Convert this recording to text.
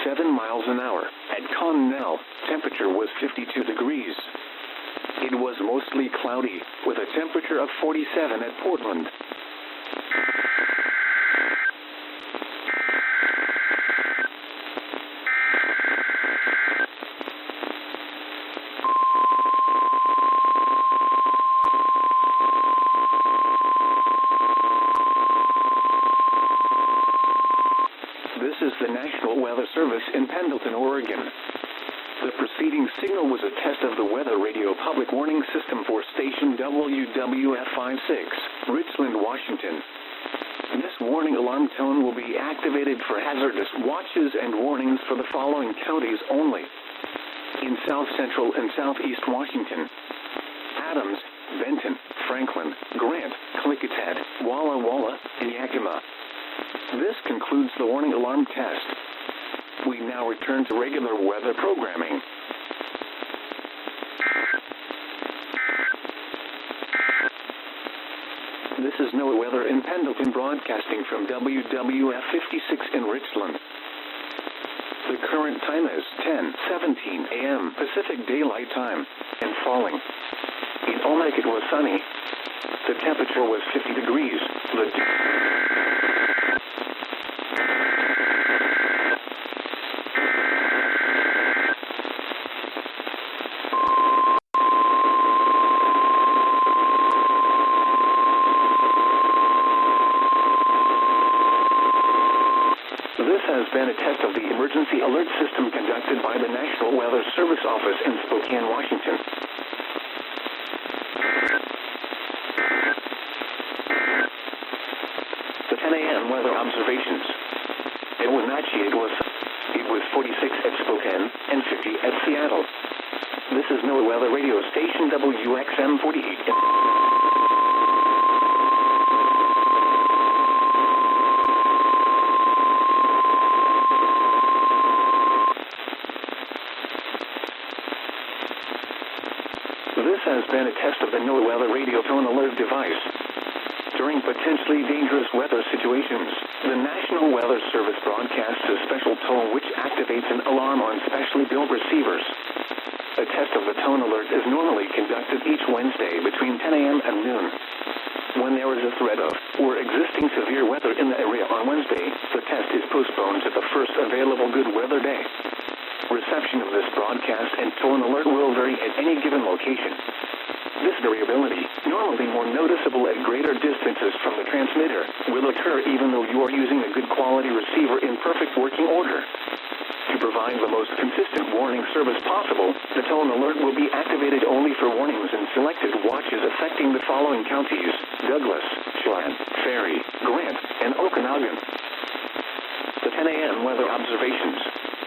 7 miles an hour. At Connell, temperature was 52 degrees. It was mostly cloudy, with a temperature of 47 at Portland. This is the National Weather Service in Pendleton, Oregon. The preceding signal was a test of the weather radio public warning system for station WWF56, Richland, Washington. This warning alarm tone will be activated for hazardous watches and warnings for the following counties only. In south central and southeast Washington: Adams, Benton, Franklin, Grant, Klickitat, Walla Walla, and Yakima. This concludes the warning alarm test. We now return to regular weather programming. This is NOAA Weather in Pendleton, broadcasting from WWF56 in Richland. The current time is 10:17 a.m. Pacific Daylight Time, and falling. In Olmec it was sunny. The temperature was 50 degrees. This has been a test of the emergency alert system conducted by the National Weather Service Office in Spokane, Washington. The 10 a.m. weather observations. At Wenatchee it was 46 at Spokane and 50 at Seattle. This is NOAA Weather Radio Station WXM 48. This has been a test of the NOAA Weather Radio Tone Alert device. During potentially dangerous weather situations, the National Weather Service broadcasts a special tone which activates an alarm on specially built receivers. A test of the tone alert is normally conducted each Wednesday between 10 a.m. and noon. When there is a threat of or existing severe weather in the area on Wednesday, the test is postponed to the first available good weather day. Reception of this broadcast and tone alert will vary at any given location. This variability, normally more noticeable at greater distances from the transmitter, will occur even though you are using a good quality receiver in perfect working order. To provide the most consistent warning service possible, the tone alert will be activated only for warnings in selected watches affecting the following counties: Douglas, Chelan, Ferry, Grant, and